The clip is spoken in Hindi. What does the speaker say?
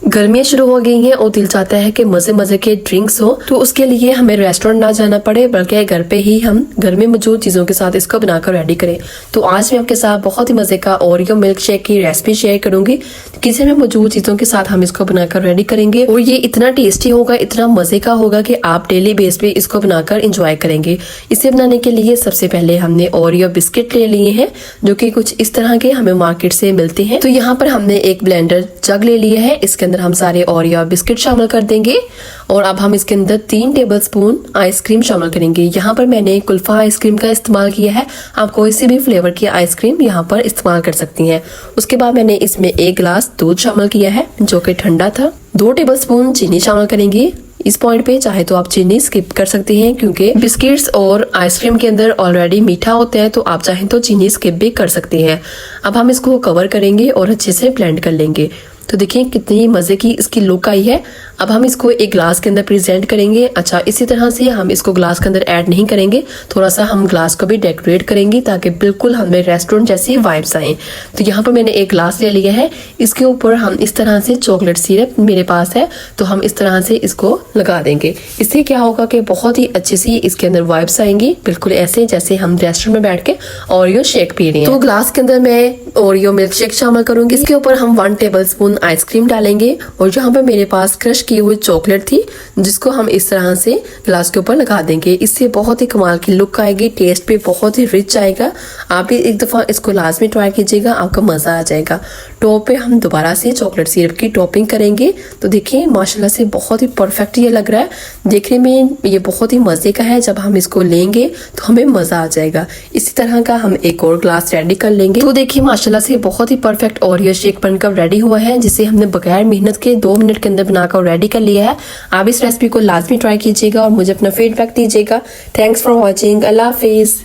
गर्मियाँ शुरू हो गई हैं और दिल चाहता है कि मजे मजे के ड्रिंक्स हो, तो उसके लिए हमें रेस्टोरेंट ना जाना पड़े बल्कि घर पे ही हम घर में मौजूद चीजों के साथ इसको बनाकर रेडी करें। तो आज मैं आपके साथ बहुत ही मजे का ओरियो मिल्क शेक की रेसिपी शेयर करूंगी। किचन में मौजूद चीजों के साथ हम इसको बनाकर रेडी करेंगे और ये इतना टेस्टी होगा, इतना मजे का होगा कि आप डेली बेस पे इसको बनाकर इंजॉय करेंगे। इसे बनाने के लिए सबसे पहले हमने ओरियो बिस्किट ले लिए हैं जो कि कुछ इस तरह के हमें मार्केट से मिलते हैं। तो यहाँ पर हमने एक ब्लेंडर जग ले लिया है, इसके अंदर हम सारे ओरियो बिस्किट शामिल कर देंगे और अब हम इसके अंदर 3 टेबलस्पून आइसक्रीम शामिल करेंगे। यहाँ पर मैंने कुल्फा आइसक्रीम का इस्तेमाल किया है, आप कोई सी भी फ्लेवर की आइसक्रीम यहाँ पर इस्तेमाल कर सकती हैं। उसके बाद मैंने इसमें 1 गिलास दूध शामिल किया है जो कि ठंडा था। 2 टेबलस्पून चीनी शामिल करेंगे। इस पॉइंट पे चाहे तो आप चीनी स्किप कर सकती हैं क्योंकि बिस्किट्स और आइसक्रीम के अंदर ऑलरेडी मीठा होता है, तो आप चाहें तो चीनी स्किप भी कर सकती हैं। अब हम इसको कवर करेंगे और अच्छे से ब्लेंड कर लेंगे। तो देखिए कितनी मजे की इसकी लुक आई है। अब हम इसको एक ग्लास के अंदर प्रेजेंट करेंगे। अच्छा, इसी तरह से हम इसको ग्लास के अंदर ऐड नहीं करेंगे, थोड़ा सा हम ग्लास को भी डेकोरेट करेंगे ताकि बिल्कुल हमें रेस्टोरेंट जैसी वाइब्स आए। तो यहाँ पर मैंने एक ग्लास ले लिया है, इसके ऊपर हम इस तरह से चॉकलेट सिरप मेरे पास है तो हम इस तरह से इसको लगा देंगे। इससे क्या होगा कि बहुत ही अच्छी सी इसके अंदर वाइब्स आएंगी, बिल्कुल ऐसे जैसे हम रेस्टोरेंट में बैठ के ओरियो शेक पी रहे हैं। तो ग्लास के अंदर मैं ओरियो मिल्क शेक शामिल करूंगी। इसके ऊपर हम 1 टेबलस्पून आइसक्रीम डालेंगे और यहाँ पर मेरे पास क्रश की हुई चॉकलेट थी जिसको हम इस तरह से ग्लास के ऊपर लगा देंगे। इससे बहुत ही कमाल की लुक आएगी, टेस्ट भी बहुत ही रिच आएगा। आप भी एक दफा इसको लाजमी ट्राई कीजिएगा, आपका मजा आ जाएगा। टॉप पे हम दोबारा से चॉकलेट सिरप की टॉपिंग करेंगे। तो देखिए माशाल्लाह से बहुत ही परफेक्ट ये लग रहा है, देखने में ये बहुत ही मजे का है। जब हम इसको लेंगे तो हमें मजा आ जाएगा। इसी तरह का हम एक और ग्लास रेडी कर लेंगे। तो देखिए माशाल्लाह से बहुत ही परफेक्ट ओरियो शेक बनकर रेडी हुआ है, जिसे हमने बगैर मेहनत के 2 मिनट के अंदर बनाकर रेडी कर लिया है। आप इस रेसिपी को लाजमी ट्राई कीजिएगा और मुझे अपना फीडबैक दीजिएगा। Thanks for watching. Allah Hafiz.